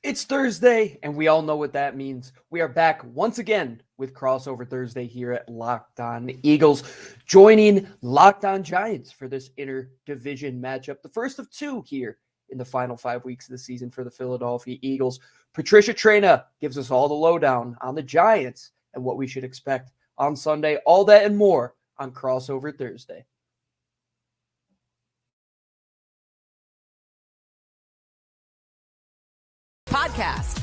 It's Thursday, and we all know what that means. We are back once again with Crossover Thursday here at Locked On Eagles, joining Locked On Giants for this interdivision matchup, the first of two here in the final 5 weeks of the season for the Philadelphia Eagles. Patricia Traina gives us all the lowdown on the Giants and what we should expect on Sunday. All that and more on Crossover Thursday. Podcast,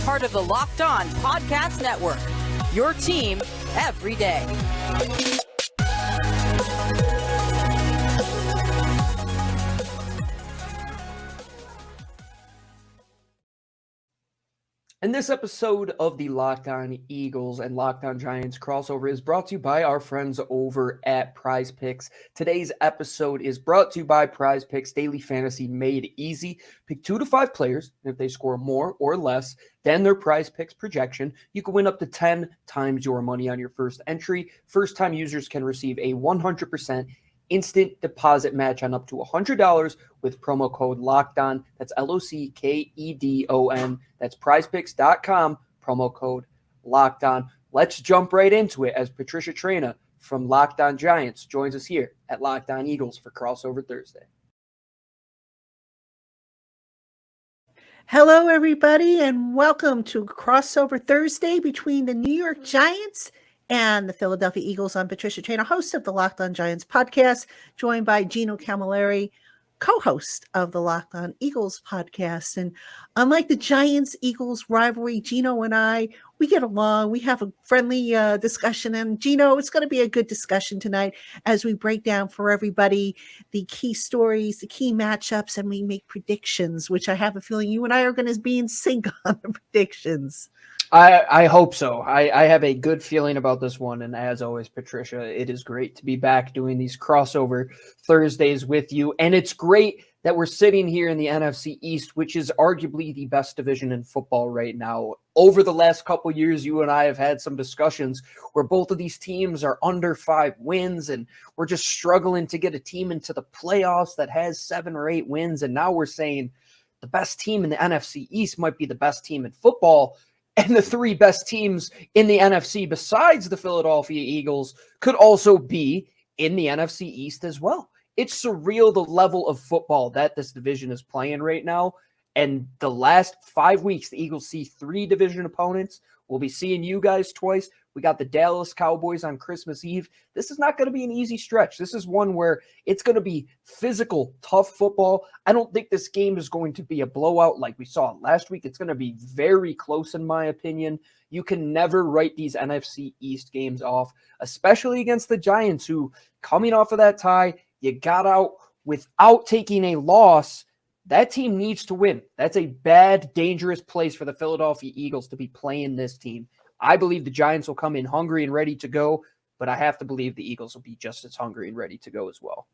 part of the Locked On Podcast Network, your team every day. And this episode of the Locked On Eagles and Locked On Giants crossover is brought to you by our friends over at PrizePicks. Today's episode is brought to you by PrizePicks, daily fantasy made easy. Pick 2 to 5 players, and if they score more or less than their PrizePicks projection, you can win up to 10 times your money on your first entry. First-time users can receive a 100% instant deposit match on up to $100 with promo code LOCKEDON. That's LOCKEDON. That's prizepicks.com, promo code LOCKEDON. Let's jump right into it as Patricia Traina from Locked On Giants joins us here at Locked On Eagles for Crossover Thursday. Hello, everybody, and welcome to Crossover Thursday between the New York Giants and the Philadelphia Eagles. I'm Patricia Traina, host of the Locked On Giants podcast, joined by Gino Camilleri, co-host of the Locked On Eagles podcast. And unlike the Giants-Eagles rivalry, Gino and I, we get along. We have a friendly discussion. And Gino, it's going to be a good discussion tonight as we break down for everybody the key stories, the key matchups, and we make predictions, which I have a feeling you and I are going to be in sync on the predictions. I hope so. I have a good feeling about this one. And as always, Patricia, it is great to be back doing these crossover Thursdays with you. And it's great that we're sitting here in the NFC East, which is arguably the best division in football right now. Over the last couple of years, you and I have had some discussions where both of these teams are under 5 wins, and we're just struggling to get a team into the playoffs that has 7 or 8 wins. And now we're saying the best team in the NFC East might be the best team in football. And the 3 best teams in the NFC besides the Philadelphia Eagles could also be in the NFC East as well. It's surreal the level of football that this division is playing right now. And the last 5 weeks, the Eagles see 3 division opponents. We'll be seeing you guys twice. We got the Dallas Cowboys on Christmas Eve. This is not going to be an easy stretch. This is one where it's going to be physical, tough football. I don't think this game is going to be a blowout like we saw last week. It's going to be very close, in my opinion. You can never write these NFC East games off, especially against the Giants, who, coming off of that tie, you got out without taking a loss. That team needs to win. That's a bad, dangerous place for the Philadelphia Eagles to be playing this team. I believe the Giants will come in hungry and ready to go, but I have to believe the Eagles will be just as hungry and ready to go as well.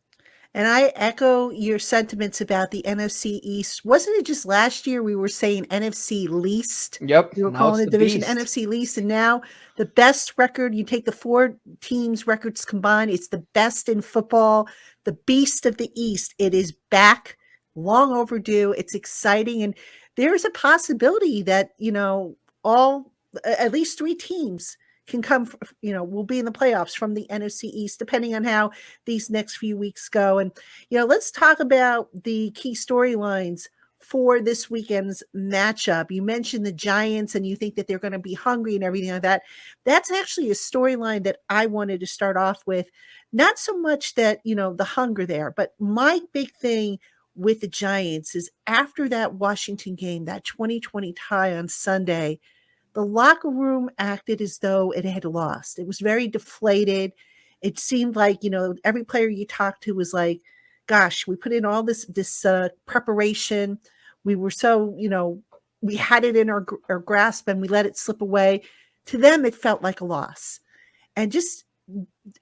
And I echo your sentiments about the NFC East. Wasn't it just last year we were saying NFC least? Yep. We were calling the division beast. NFC least. And now the best record, you take the 4 teams' records combined, it's the best in football. The beast of the East. It is back, long overdue. It's exciting. And there's a possibility that, at least 3 teams can come, will be in the playoffs from the NFC East, depending on how these next few weeks go. And, let's talk about the key storylines for this weekend's matchup. You mentioned the Giants and you think that they're going to be hungry and everything like that. That's actually a storyline that I wanted to start off with. Not so much that, the hunger there, but my big thing with the Giants is after that Washington game, that 2020 tie on Sunday, the locker room acted as though it had lost. It was very deflated. It seemed like, every player you talked to was like, gosh, we put in all this preparation. We were so, we had it in our grasp and we let it slip away. To them, it felt like a loss. And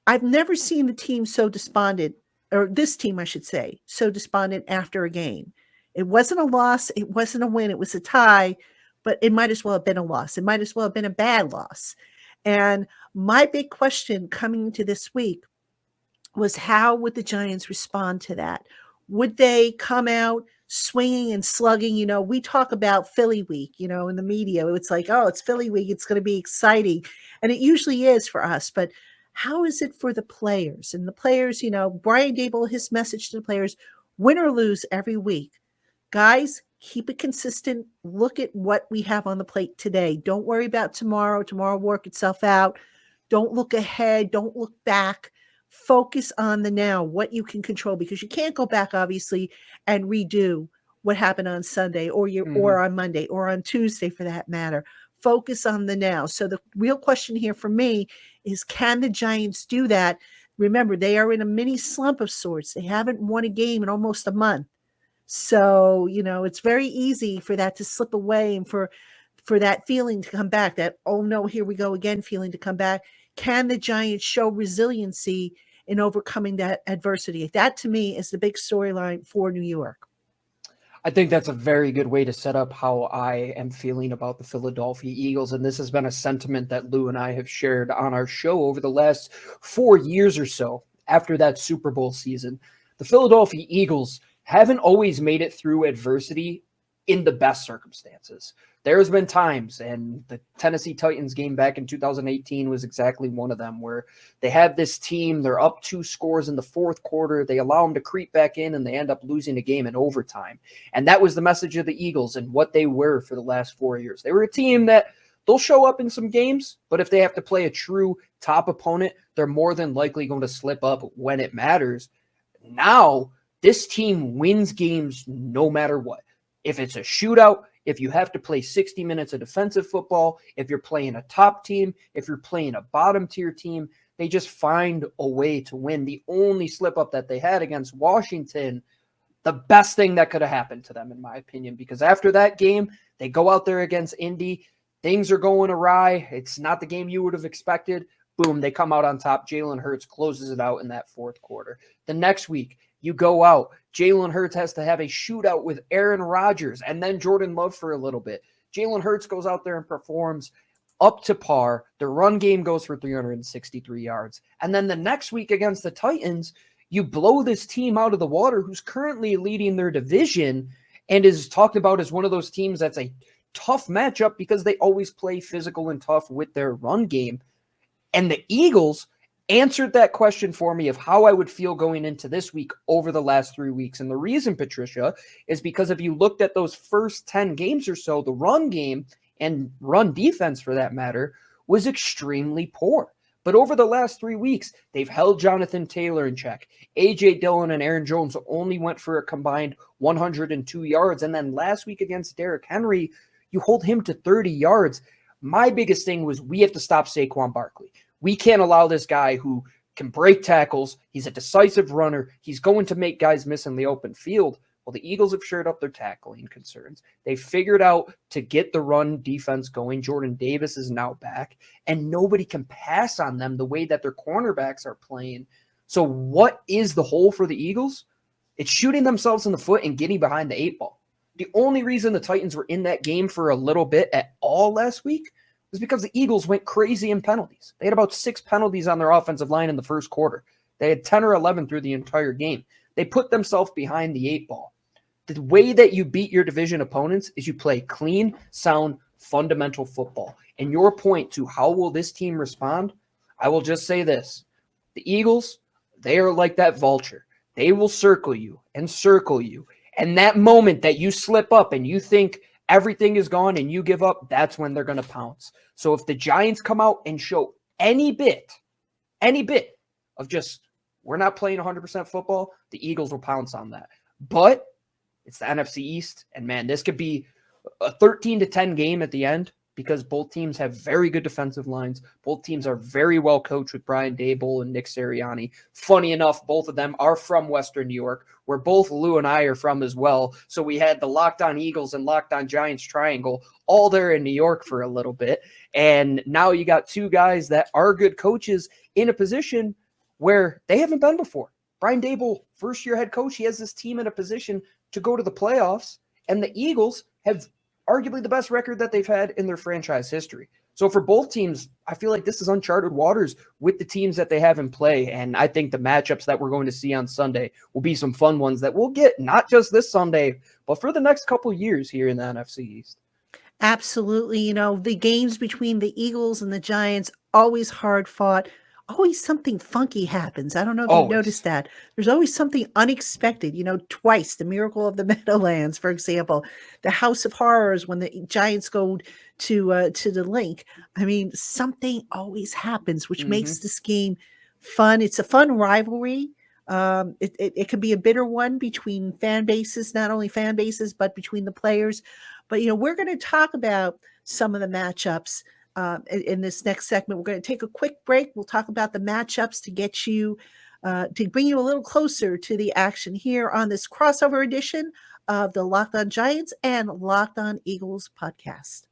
I've never seen the team so despondent, or this team, I should say, so despondent after a game. It wasn't a loss. It wasn't a win. It was a tie. But it might as well have been a loss. It might as well have been a bad loss. And my big question coming into this week was, how would the Giants respond to that? Would they come out swinging and slugging. We talk about Philly week, in the media. It's like, oh, it's Philly week. It's going to be exciting. And it usually is for us. But how is it for the players? And the players, Brian Daboll, his message to the players, win or lose every week. Guys, keep it consistent. Look at what we have on the plate today. Don't worry about tomorrow. Tomorrow will work itself out. Don't look ahead. Don't look back. Focus on the now, what you can control, because you can't go back, obviously, and redo what happened on Sunday or on Monday or on Tuesday for that matter. Focus on the now. So the real question here for me is, can the Giants do that? Remember, they are in a mini slump of sorts. They haven't won a game in almost a month. So, it's very easy for that to slip away and for that feeling to come back, that, oh no, here we go again feeling to come back. Can the Giants show resiliency in overcoming that adversity? That, to me, is the big storyline for New York. I think that's a very good way to set up how I am feeling about the Philadelphia Eagles. And this has been a sentiment that Lou and I have shared on our show over the last 4 years or so after that Super Bowl season. The Philadelphia Eagles haven't always made it through adversity in the best circumstances. There's been times, and the Tennessee Titans game back in 2018 was exactly one of them, where they have this team, they're up 2 scores in the fourth quarter, they allow them to creep back in, and they end up losing a game in overtime. And that was the message of the Eagles and what they were for the last 4 years. They were a team that they'll show up in some games, but if they have to play a true top opponent, they're more than likely going to slip up when it matters. Now, this team wins games no matter what. If it's a shootout, if you have to play 60 minutes of defensive football, if you're playing a top team, if you're playing a bottom tier team, they just find a way to win. The only slip up that they had against Washington, the best thing that could have happened to them, in my opinion, because after that game, they go out there against Indy. Things are going awry. It's not the game you would have expected. Boom, they come out on top. Jalen Hurts closes it out in that fourth quarter. The next week, you go out. Jalen Hurts has to have a shootout with Aaron Rodgers and then Jordan Love for a little bit. Jalen Hurts goes out there and performs up to par. The run game goes for 363 yards. And then the next week against the Titans, you blow this team out of the water who's currently leading their division and is talked about as one of those teams that's a tough matchup because they always play physical and tough with their run game. And the Eagles answered that question for me of how I would feel going into this week over the last 3 weeks. And the reason, Patricia, is because if you looked at those first 10 games or so, the run game and run defense, for that matter, was extremely poor. But over the last 3 weeks, they've held Jonathan Taylor in check. A.J. Dillon and Aaron Jones only went for a combined 102 yards. And then last week against Derrick Henry, you hold him to 30 yards. My biggest thing was we have to stop Saquon Barkley. We can't allow this guy who can break tackles. He's a decisive runner. He's going to make guys miss in the open field. Well, the Eagles have shored up their tackling concerns. They figured out to get the run defense going. Jordan Davis is now back, and nobody can pass on them the way that their cornerbacks are playing. So what is the hole for the Eagles? It's shooting themselves in the foot and getting behind the 8 ball. The only reason the Titans were in that game for a little bit at all last week was because the Eagles went crazy in penalties. They had about 6 penalties on their offensive line in the first quarter. They had 10 or 11 through the entire game. They put themselves behind the 8 ball. The way that you beat your division opponents is you play clean, sound, fundamental football. And your point to how will this team respond, I will just say this. The Eagles, they are like that vulture. They will circle you and circle you. And that moment that you slip up and you think everything is gone and you give up, that's when they're going to pounce. So if the Giants come out and show any bit of just, we're not playing 100% football, the Eagles will pounce on that. But it's the NFC East, and man, this could be a 13-10 game at the end because both teams have very good defensive lines. Both teams are very well coached with Brian Daboll and Nick Sirianni. Funny enough, both of them are from Western New York, where both Lou and I are from as well. So we had the Locked On Eagles and Locked On Giants triangle all there in New York for a little bit. And now you got 2 guys that are good coaches in a position where they haven't been before. Brian Daboll, first-year head coach, he has this team in a position to go to the playoffs, and the Eagles have arguably the best record that they've had in their franchise history. So for both teams, I feel like this is uncharted waters with the teams that they have in play. And I think the matchups that we're going to see on Sunday will be some fun ones that we'll get not just this Sunday, but for the next couple of years here in the NFC East. Absolutely. You know, the games between the Eagles and the Giants, always hard fought. Always something funky happens. I don't know if you've noticed that. There's always something unexpected. You know, twice the miracle of the Meadowlands, for example, the House of Horrors when the Giants go to the link. I mean, something always happens, which makes this game fun. It's a fun rivalry. It can be a bitter one between fan bases, not only fan bases, but between the players. But, you know, we're going to talk about some of the matchups in this next segment. We're going to take a quick break. We'll talk about the matchups to get you, to bring you a little closer to the action here on this crossover edition of the Locked On Giants and Locked On Eagles podcast.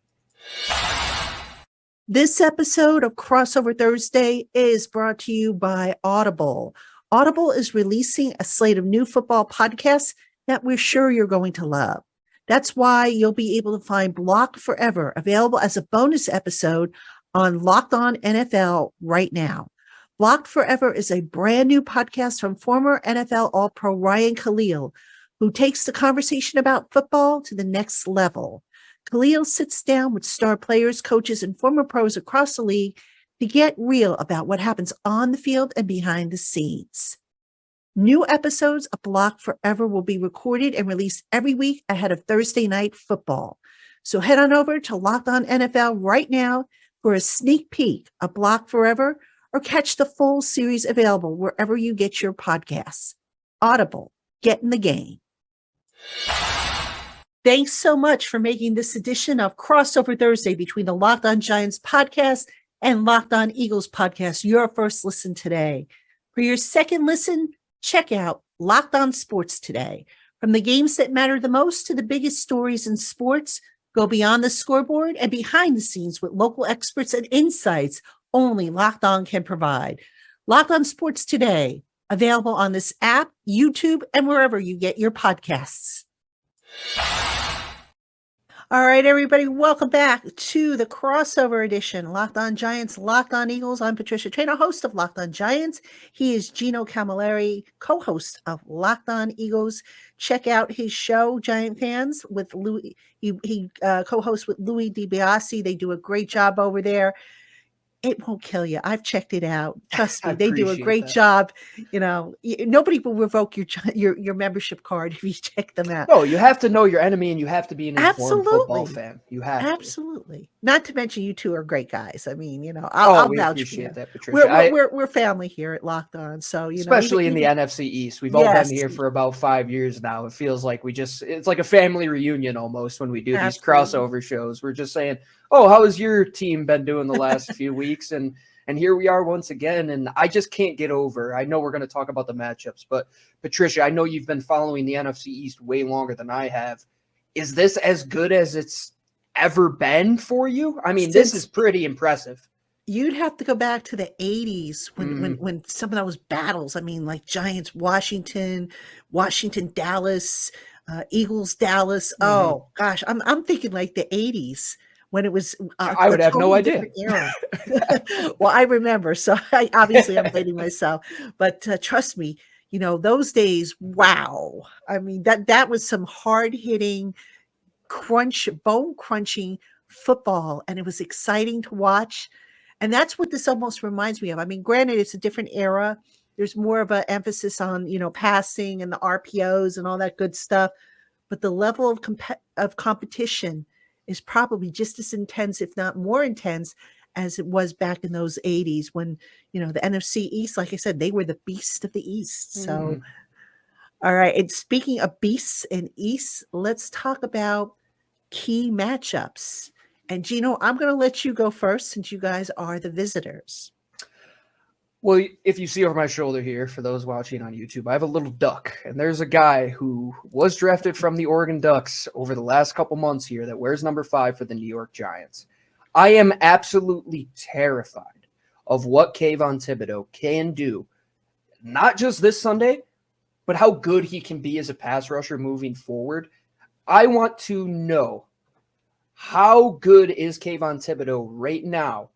This episode of Crossover Thursday is brought to you by Audible. Audible is releasing a slate of new football podcasts that we're sure you're going to love. That's why you'll be able to find Blocked Forever available as a bonus episode on Locked On NFL right now. Blocked Forever is a brand new podcast from former NFL All-Pro Ryan Khalil, who takes the conversation about football to the next level. Khalil sits down with star players, coaches, and former pros across the league to get real about what happens on the field and behind the scenes. New episodes of Blocked Forever will be recorded and released every week ahead of Thursday Night Football. So head on over to Locked On NFL right now for a sneak peek of Blocked Forever, or catch the full series available wherever you get your podcasts. Audible, get in the game. Thanks so much for making this edition of Crossover Thursday between the Locked On Giants podcast and Locked On Eagles podcast your first listen today. For your second listen, check out Locked On Sports Today. From the games that matter the most to the biggest stories in sports, go beyond the scoreboard and behind the scenes with local experts and insights only Locked On can provide. Locked On Sports Today, available on this app, YouTube, and wherever you get your podcasts. All right, everybody, welcome back to the crossover edition, Locked On Giants, Locked On Eagles. I'm Patricia Traynor, host of Locked On Giants. He is Gino Camilleri, co-host of Locked On Eagles. Check out his show, Giant Fans, with Louis. He co-hosts with Louis DiBiase. They do a great job over there. It won't kill you. I've checked it out. Trust me, they do a great job. You know, nobody will revoke your membership card if you check them out. No, you have to know your enemy, and you have to be an informed football fan. You have absolutely. Not to mention, you two are great guys. I mean, you know, I'll vouch for you. That, Patricia. We're family here at Locked On. So you especially in the NFC East, we've all been here for about 5 years now. It feels like it's like a family reunion almost when we do these crossover shows. We're just saying, oh, how has your team been doing the last few weeks? And here we are once again, and I just can't get over. I know we're going to talk about the matchups, but Patricia, I know you've been following the NFC East way longer than I have. Is this as good as it's ever been for you? I mean, this is pretty impressive. You'd have to go back to the 80s when some of those battles, I mean, like Giants, Washington, Dallas, Eagles, Dallas. Oh, gosh, I'm thinking like the 80s. When it was, I would have no idea. Well, I remember, so I'm dating myself. But trust me, you know, those days, wow. I mean, that was some hard hitting, bone crunching football, and it was exciting to watch. And that's what this almost reminds me of. I mean, granted, it's a different era. There's more of an emphasis on, you know, passing and the RPOs and all that good stuff. But the level of competition is probably just as intense, if not more intense, as it was back in those 80s when, you know, the NFC East, like I said, they were the beast of the East. So, all right. And speaking of beasts and East, let's talk about key matchups. And Gino, I'm going to let you go first since you guys are the visitors. Well, if you see over my shoulder here, for those watching on YouTube, I have a little duck, and there's a guy who was drafted from the Oregon Ducks over the last couple months here that wears number 5 for the New York Giants. I am absolutely terrified of what Kayvon Thibodeau can do, not just this Sunday, but how good he can be as a pass rusher moving forward. I want to know How good is Kayvon Thibodeau right now?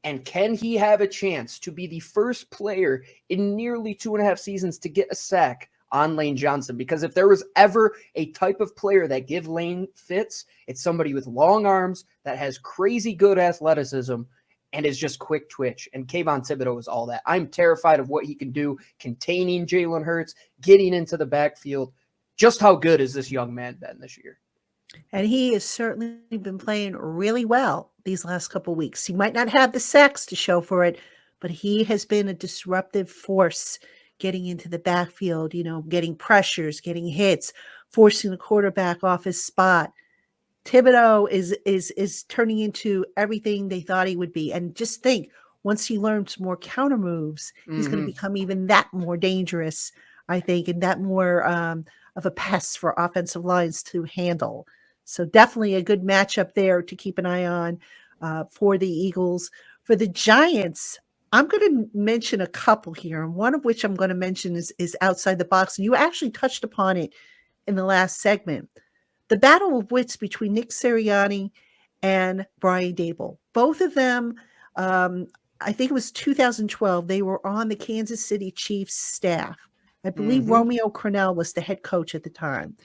And can he have a chance to be the first player in nearly 2.5 seasons to get a sack on Lane Johnson? Because if there was ever a type of player that give Lane fits, it's somebody with long arms that has crazy good athleticism and is just quick twitch. And Kayvon Thibodeau is all that. I'm terrified of what he can do containing Jalen Hurts, getting into the backfield. Just how good has this young man been this year? And he has certainly been playing really well these last couple of weeks. He might not have the sacks to show for it, but he has been a disruptive force getting into the backfield, getting pressures, getting hits, forcing the quarterback off his spot. Thibodeau is turning into everything they thought he would be. And just think, once he learns more counter moves, he's going to become even that more dangerous, I think, and that more of a pest for offensive lines to handle. So definitely a good matchup there to keep an eye on for the Eagles. For the Giants, I'm going to mention a couple here, and one of which I'm going to mention is outside the box. And you actually touched upon it in the last segment. The battle of wits between Nick Sirianni and Brian Daboll. Both of them, I think it was 2012, they were on the Kansas City Chiefs staff. I believe Romeo Crennel was the head coach at the time.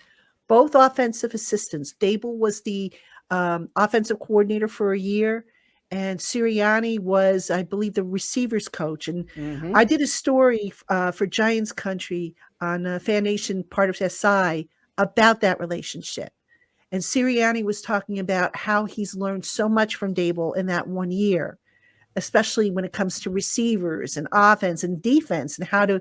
Both offensive assistants. Daboll was the offensive coordinator for a year, and Sirianni was, I believe, the receivers coach. And I did a story for Giants Country on Fan Nation, part of SI, about that relationship. And Sirianni was talking about how he's learned so much from Daboll in that 1 year, especially when it comes to receivers and offense and defense and how to,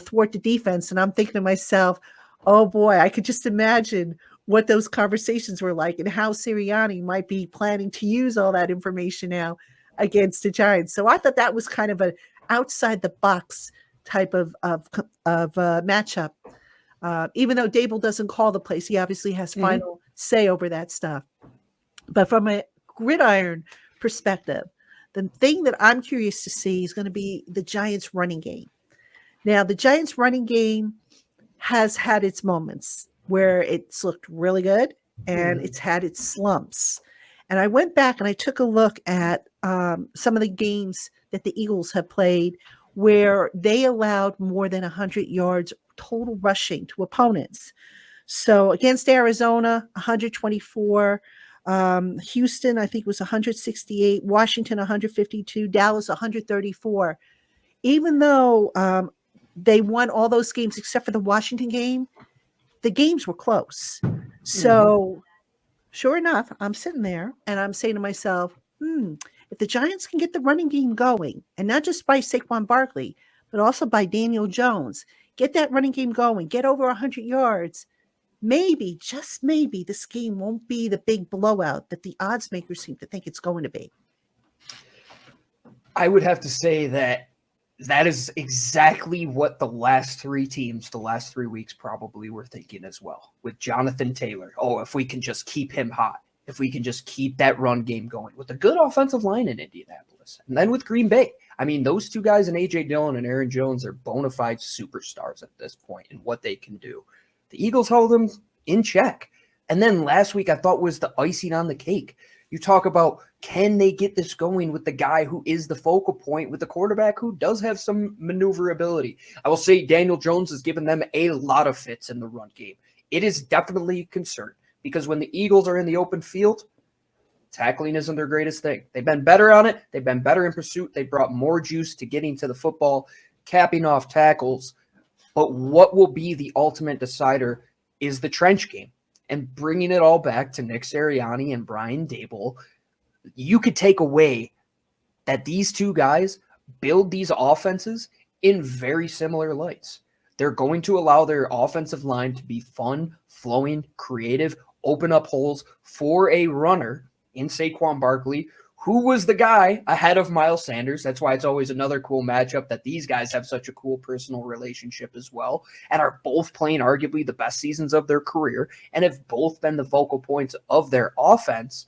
thwart the defense. And I'm thinking to myself, oh boy, I could just imagine what those conversations were like and how Sirianni might be planning to use all that information now against the Giants. So I thought that was kind of an outside the box type of matchup. Even though Daboll doesn't call the plays, he obviously has final say over that stuff. But from a gridiron perspective, the thing that I'm curious to see is going to be the Giants' running game. Now, the Giants' running game has had its moments where it's looked really good and it's had its slumps. And I went back and I took a look at some of the games that the Eagles have played where they allowed more than 100 yards total rushing to opponents. So against Arizona, 124, Houston, I think was 168, Washington, 152, Dallas, 134. Even though they won all those games except for the Washington game, the games were close. So sure enough, I'm sitting there and I'm saying to myself, if the Giants can get the running game going, and not just by Saquon Barkley, but also by Daniel Jones, get that running game going, get over 100 yards, maybe, just maybe, this game won't be the big blowout that the odds makers seem to think it's going to be. I would have to say that is exactly what the last 3 teams, the last 3 weeks probably were thinking as well. With Jonathan Taylor, if we can just keep him hot, if we can just keep that run game going with a good offensive line in Indianapolis. And then with Green Bay, I mean, those 2 guys in A.J. Dillon and Aaron Jones are bona fide superstars at this point in what they can do. The Eagles held them in check. And then last week I thought was the icing on the cake. You talk about, can they get this going with the guy who is the focal point, with the quarterback who does have some maneuverability? I will say Daniel Jones has given them a lot of fits in the run game. It is definitely a concern because when the Eagles are in the open field, tackling isn't their greatest thing. They've been better on it. They've been better in pursuit. They brought more juice to getting to the football, capping off tackles. But what will be the ultimate decider is the trench game. And bringing it all back to Nick Sirianni and Brian Daboll, you could take away that these 2 guys build these offenses in very similar lights. They're going to allow their offensive line to be fun, flowing, creative, open up holes for a runner in Saquon Barkley, who was the guy ahead of Miles Sanders. That's why it's always another cool matchup that these guys have such a cool personal relationship as well, and are both playing arguably the best seasons of their career and have both been the focal points of their offense,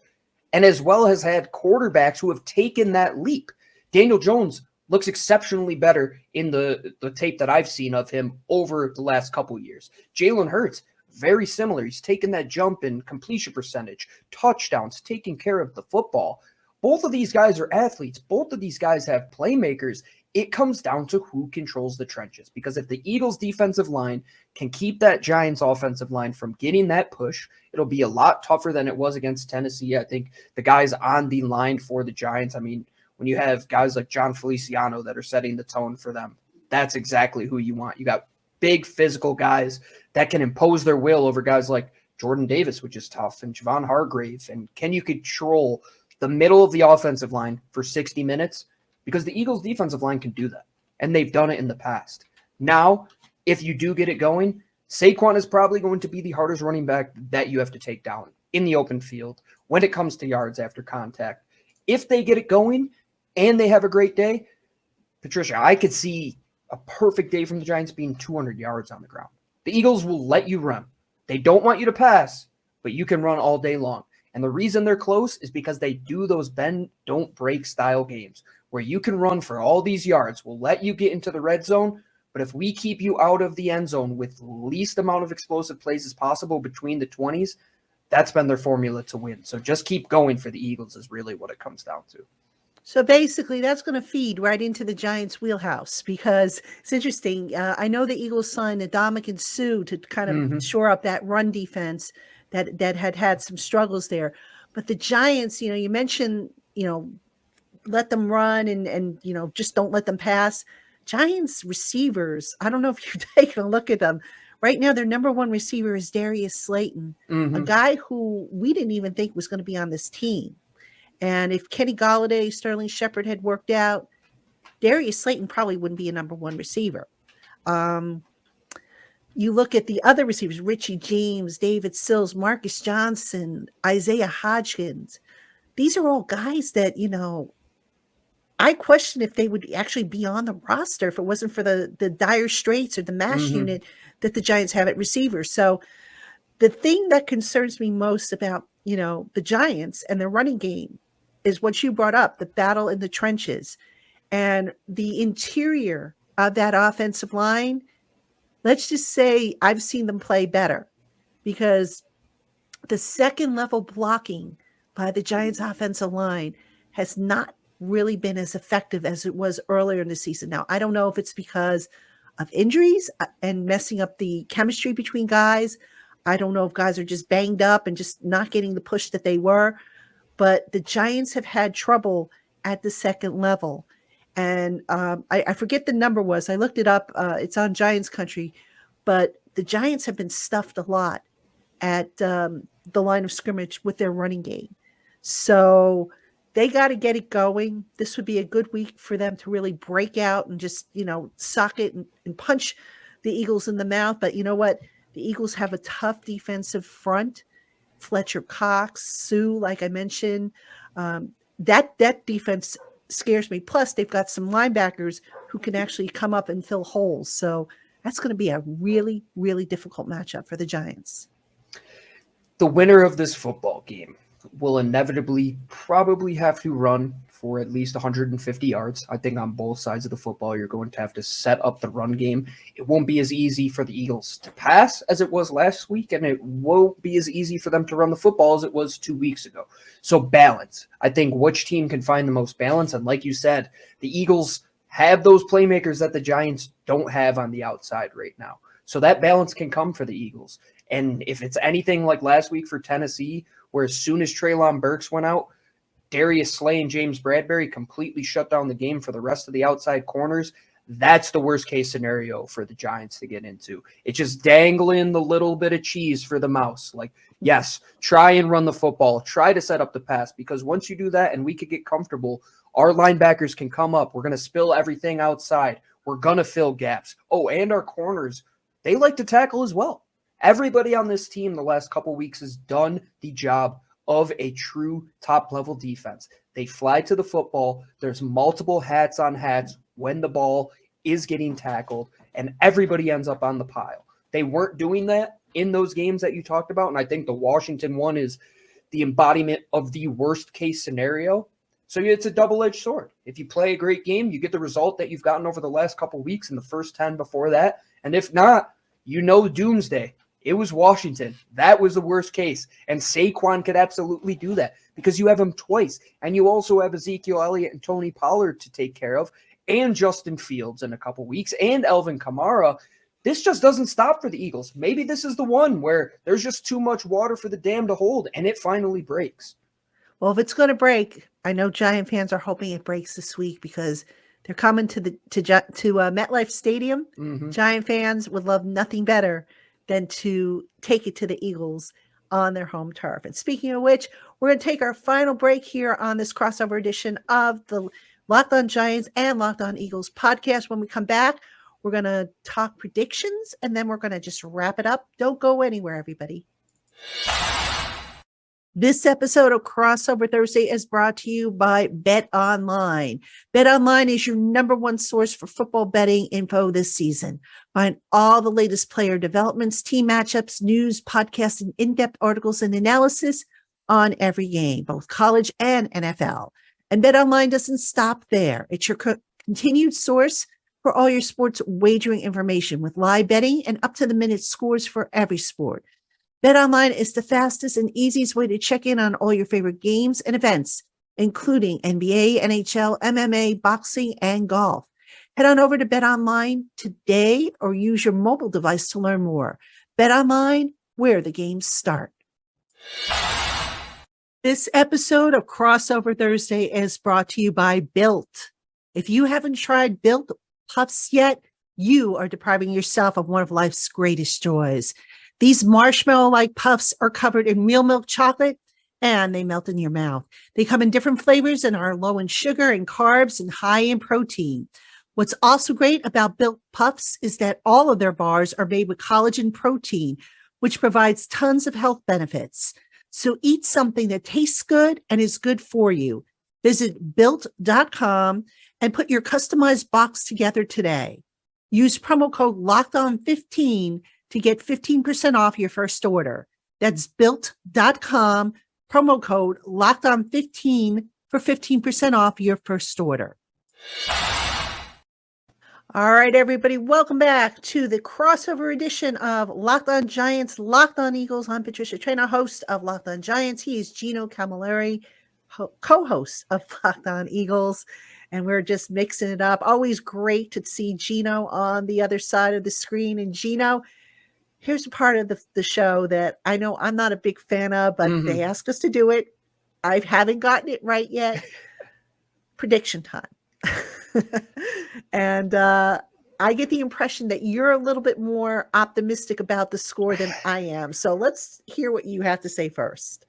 and as well as had quarterbacks who have taken that leap. Daniel Jones looks exceptionally better in the tape that I've seen of him over the last couple years. Jalen Hurts, very similar. He's taken that jump in completion percentage, touchdowns, taking care of the football. Both of these guys are athletes. Both of these guys have playmakers. It comes down to who controls the trenches, because if the Eagles defensive line can keep that Giants offensive line from getting that push, it'll be a lot tougher than it was against Tennessee. I think the guys on the line for the Giants, I mean, when you have guys like John Feliciano that are setting the tone for them, that's exactly who you want. You got big physical guys that can impose their will over guys like Jordan Davis, which is tough, and Javon Hargrave. And can you control the middle of the offensive line for 60 minutes? Because the Eagles defensive line can do that, and they've done it in the past. Now, if you do get it going, Saquon is probably going to be the hardest running back that you have to take down in the open field when it comes to yards after contact. If they get it going and they have a great day, Patricia, I could see a perfect day from the Giants being 200 yards on the ground. The Eagles will let you run. They don't want you to pass, but you can run all day long. And the reason they're close is because they do those bend, don't break style games where you can run for all these yards. We'll let you get into the red zone, but if we keep you out of the end zone with least amount of explosive plays as possible between the 20s, that's been their formula to win. So just keep going for the Eagles is really what it comes down to. So basically, that's going to feed right into the Giants' wheelhouse, because it's interesting. I know the Eagles signed Ndamukong Suh to kind of shore up that run defense that had some struggles there. But the Giants, you mentioned, let them run and just don't let them pass. Giants receivers, I don't know if you've taken a look at them. Right now, their number one receiver is Darius Slayton, a guy who we didn't even think was going to be on this team. And if Kenny Golladay, Sterling Shepard had worked out, Darius Slayton probably wouldn't be a number one receiver. You look at the other receivers, Richie James, David Sills, Marcus Johnson, Isaiah Hodgkins. These are all guys that, I question if they would actually be on the roster if it wasn't for the dire straits or the mash unit that the Giants have at receiver. So the thing that concerns me most about, the Giants and their running game is what you brought up, the battle in the trenches and the interior of that offensive line. Let's just say I've seen them play better, because the second level blocking by the Giants offensive line has not really been as effective as it was earlier in the season. Now, I don't know if it's because of injuries and messing up the chemistry between guys. I don't know if guys are just banged up and just not getting the push that they were, but the Giants have had trouble at the second level. And I forget the number was. I looked it up. It's on Giants country, but the Giants have been stuffed a lot at the line of scrimmage with their running game. So they got to get it going. This would be a good week for them to really break out and just, sock it and punch the Eagles in the mouth. But you know what? The Eagles have a tough defensive front. Fletcher Cox, Suh, like I mentioned, that defense scares me. Plus, they've got some linebackers who can actually come up and fill holes. So that's going to be a really, really difficult matchup for the Giants. The winner of this football game will inevitably probably have to run for at least 150 yards. I think on both sides of the football, you're going to have to set up the run game. It won't be as easy for the Eagles to pass as it was last week, and it won't be as easy for them to run the football as it was 2 weeks ago. So balance. I think which team can find the most balance, and like you said, the Eagles have those playmakers that the Giants don't have on the outside right now. So that balance can come for the Eagles. And if it's anything like last week for Tennessee, where as soon as Treylon Burks went out, Darius Slay and James Bradberry completely shut down the game for the rest of the outside corners, that's the worst case scenario for the Giants to get into. It's just dangling the little bit of cheese for the mouse. Like, yes, try and run the football, try to set up the pass, because once you do that and we could get comfortable, our linebackers can come up. We're going to spill everything outside. We're going to fill gaps. Oh, and our corners, they like to tackle as well. Everybody on this team the last couple weeks has done the job of a true top-level defense. They fly to the football. There's multiple hats on hats when the ball is getting tackled, and everybody ends up on the pile. They weren't doing that in those games that you talked about, and I think the Washington one is the embodiment of the worst-case scenario. So it's a double-edged sword. If you play a great game, you get the result that you've gotten over the last couple weeks in the first 10 before that, and if not, doomsday. It was Washington. That was the worst case. And Saquon could absolutely do that because you have him twice. And you also have Ezekiel Elliott and Tony Pollard to take care of, and Justin Fields in a couple weeks, and Alvin Kamara. This just doesn't stop for the Eagles. Maybe this is the one where there's just too much water for the dam to hold, and it finally breaks. Well, if it's going to break, I know Giant fans are hoping it breaks this week because they're coming to MetLife Stadium. Mm-hmm. Giant fans would love nothing better than to take it to the Eagles on their home turf. And speaking of which, we're going to take our final break here on this crossover edition of the Locked On Giants and Locked On Eagles podcast. When we come back, we're going to talk predictions, and then we're going to just wrap it up. Don't go anywhere, everybody. This episode of Crossover Thursday is brought to you by BetOnline. BetOnline is your number one source for football betting info this season. Find all the latest player developments, team matchups, news, podcasts, and in-depth articles and analysis on every game, both college and NFL. And BetOnline doesn't stop there. It's your continued source for all your sports wagering information with live betting and up-to-the-minute scores for every sport. BetOnline is the fastest and easiest way to check in on all your favorite games and events, including NBA, NHL, MMA, boxing, and golf. Head on over to BetOnline today or use your mobile device to learn more. BetOnline, where the games start. This episode of Crossover Thursday is brought to you by Built. If you haven't tried Built Puffs yet, you are depriving yourself of one of life's greatest joys. These marshmallow-like puffs are covered in real milk chocolate, and they melt in your mouth. They come in different flavors and are low in sugar and carbs and high in protein. What's also great about Built Puffs is that all of their bars are made with collagen protein, which provides tons of health benefits. So eat something that tastes good and is good for you. Visit Built.com and put your customized box together today. Use promo code LOCKEDON15 to get 15% off your first order. That's Built.com, promo code LOCKEDON15 for 15% off your first order. All right, everybody, welcome back to the crossover edition of Locked On Giants, Locked On Eagles. I'm Patricia Traynor, host of Locked On Giants. He is Gino Camilleri, co-host of Locked On Eagles. And we're just mixing it up. Always great to see Gino on the other side of the screen. And Gino, here's a part of the show that I know I'm not a big fan of, but they asked us to do it. I haven't gotten it right yet. Prediction time. And I get the impression that you're a little bit more optimistic about the score than I am. So let's hear what you have to say first.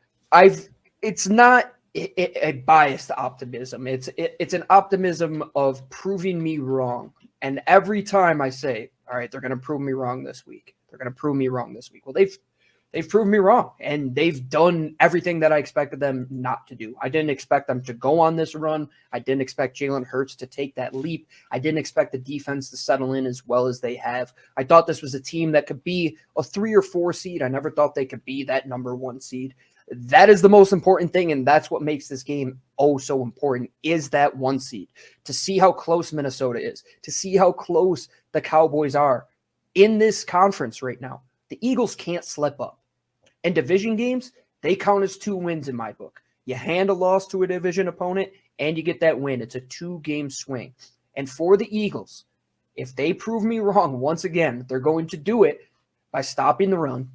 It's not a biased optimism. It's an optimism of proving me wrong. And every time I say, all right, they're going to prove me wrong this week. They're going to prove me wrong this week. Well, they've proven me wrong, and they've done everything that I expected them not to do. I didn't expect them to go on this run. I didn't expect Jalen Hurts to take that leap. I didn't expect the defense to settle in as well as they have. I thought this was a team that could be a 3 or 4 seed. I never thought they could be that number 1 seed. That is the most important thing, and that's what makes this game so important, is that 1 seed. To see how close Minnesota is, to see how close the Cowboys are in this conference right now. The Eagles can't slip up. In division games, they count as 2 wins in my book. You hand a loss to a division opponent, and you get that win. It's a 2-game swing. And for the Eagles, if they prove me wrong once again, they're going to do it by stopping the run.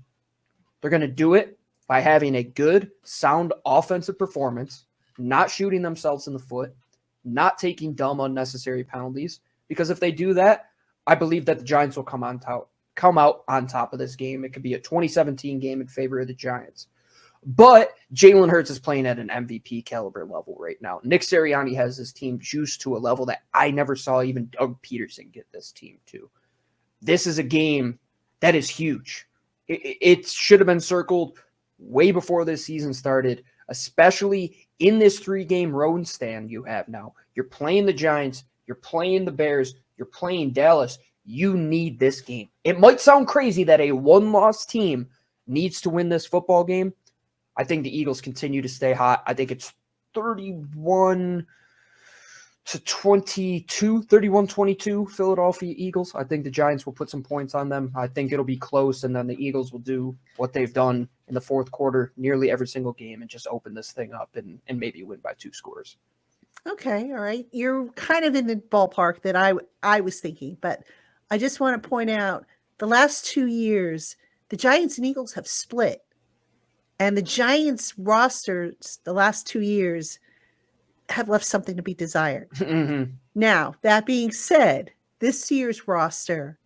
They're going to do it by having a good, sound offensive performance, not shooting themselves in the foot, not taking dumb, unnecessary penalties. Because if they do that, I believe that the Giants will come out on top of this game. It could be a 2017 game in favor of the Giants. But Jalen Hurts is playing at an MVP caliber level right now. Nick Sirianni has his team juiced to a level that I never saw even Doug Peterson get this team to. This is a game that is huge. It should have been circled way before this season started, especially in this 3-game road stand you have now. You're playing the Giants, you're playing the Bears, you're playing Dallas. You need this game. It might sound crazy that a 1-loss team needs to win this football game. I think the Eagles continue to stay hot. I think it's 31-27 to 31-22 Philadelphia Eagles. I think the Giants will put some points on them. I think it'll be close, and then the Eagles will do what they've done in the fourth quarter nearly every single game and just open this thing up and maybe win by 2 scores. Okay, all right. You're kind of in the ballpark that I was thinking, but I just want to point out the last 2 years, the Giants and Eagles have split. And the Giants rosters the last 2 years have left something to be desired. Mm-hmm. Now, that being said, this year's roster,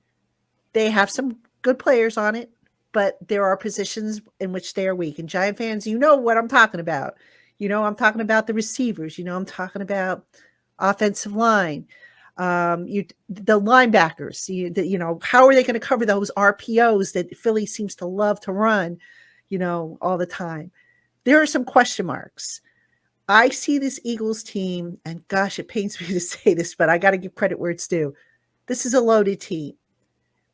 they have some good players on it, but there are positions in which they are weak. And Giant fans, you know what I'm talking about. You know, I'm talking about the receivers. You know, I'm talking about offensive line. The linebackers. You know, how are they going to cover those RPOs that Philly seems to love to run, you know, all the time? There are some question marks. I see this Eagles team, and gosh, it pains me to say this, but I got to give credit where it's due. This is a loaded team.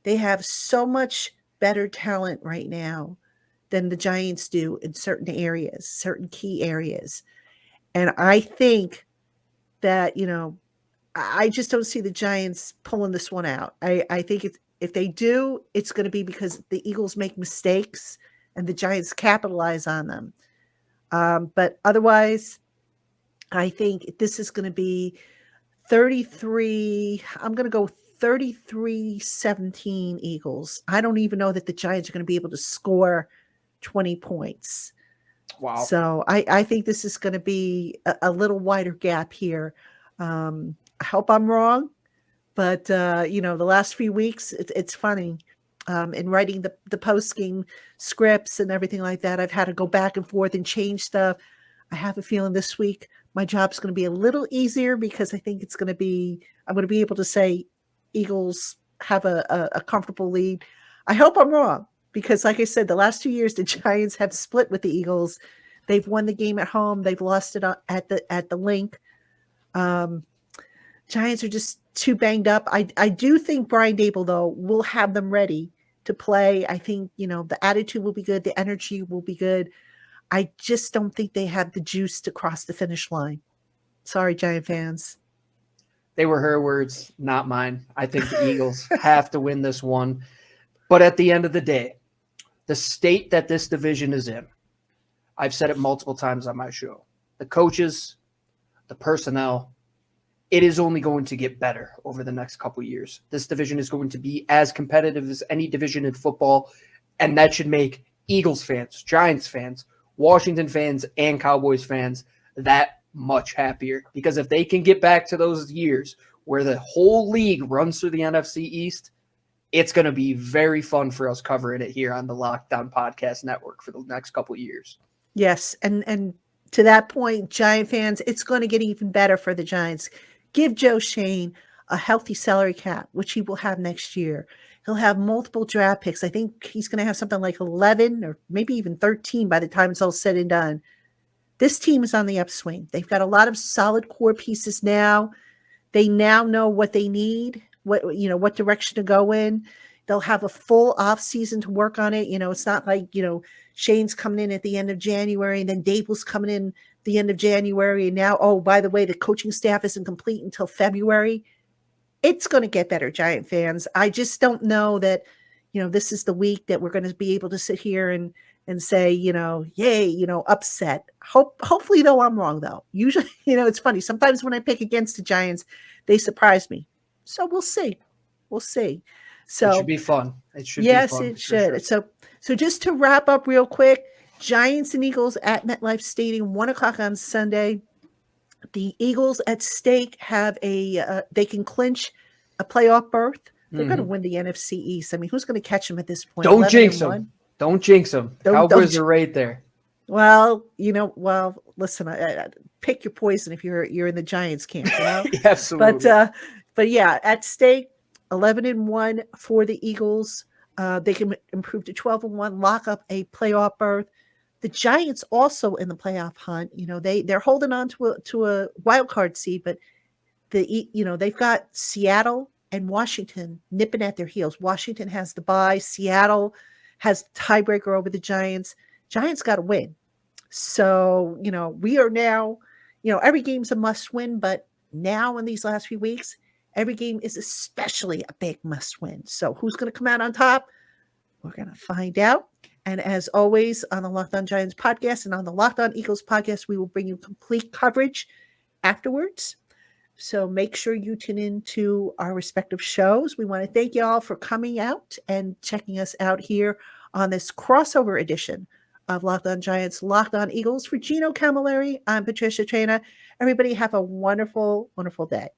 They have so much better talent right now than the Giants do in certain areas, certain key areas. And I think that, you know, I just don't see the Giants pulling this one out. I think if they do, it's going to be because the Eagles make mistakes and the Giants capitalize on them. But otherwise, I think this is going to be 33. I'm going to go 33-17 Eagles. I don't even know that the Giants are going to be able to score 20 points. Wow. So I think this is going to be a little wider gap here. I hope I'm wrong, but you know, the last few weeks, it's funny. In writing the post-game scripts and everything like that, I've had to go back and forth and change stuff. I have a feeling this week my job's going to be a little easier because I think I'm going to be able to say Eagles have a comfortable lead. I hope I'm wrong because, like I said, the last 2 years the Giants have split with the Eagles. They've won the game at home. They've lost it at the link. Giants are just too banged up. I do think Brian Daboll, though, will have them ready to play. I think, you know, the attitude will be good. The energy will be good. I just don't think they have the juice to cross the finish line. Sorry, Giant fans. They were her words, not mine. I think the Eagles have to win this one. But at the end of the day, the state that this division is in, I've said it multiple times on my show, the coaches, the personnel, it is only going to get better over the next couple of years. This division is going to be as competitive as any division in football, and that should make Eagles fans, Giants fans, Washington fans, and Cowboys fans that much happier. Because if they can get back to those years where the whole league runs through the NFC East, it's going to be very fun for us covering it here on the Lockdown Podcast Network for the next couple of years. Yes, and to that point, Giant fans, it's going to get even better for the Giants. Give Joe Shane a healthy salary cap, which he will have next year. He'll have multiple draft picks. I think he's going to have something like 11 or maybe even 13 by the time it's all said and done. This team is on the upswing. They've got a lot of solid core pieces now. They now know what they need, what direction to go in. They'll have a full off season to work on it. You know, it's not like, Shane's coming in at the end of January and then Daboll's coming in the end of January. And now, oh, by the way, the coaching staff isn't complete until February. It's going to get better, Giant fans. I just don't know that, this is the week that we're going to be able to sit here and say, yay, upset. Hopefully, though, I'm wrong, though. Usually, it's funny. Sometimes when I pick against the Giants, they surprise me. So we'll see. We'll see. So it should be fun. It should yes, be fun. Yes, it should. Sure. So just to wrap up real quick, Giants and Eagles at MetLife Stadium, 1:00 on Sunday. The Eagles at stake have they can clinch a playoff berth. They're going to win the NFC East. I mean, who's going to catch them at this point? Don't jinx them. Don't jinx them. Cowboys are right there. Well, listen, pick your poison if you're in the Giants camp. Absolutely. But yeah, at stake, 11-1 for the Eagles. They can improve to 12-1, lock up a playoff berth. The Giants also in the playoff hunt. They're holding on to a wild card seed, but they've got Seattle and Washington nipping at their heels. Washington has the bye. Seattle has the tiebreaker over the Giants. Giants got to win. So, we are now, every game's a must win, but now in these last few weeks, every game is especially a big must win. So who's going to come out on top? We're going to find out. And as always, on the Locked On Giants podcast and on the Locked On Eagles podcast, we will bring you complete coverage afterwards. So make sure you tune in to our respective shows. We want to thank you all for coming out and checking us out here on this crossover edition of Locked On Giants, Locked On Eagles. For Gino Camilleri, I'm Patricia Traina. Everybody have a wonderful, wonderful day.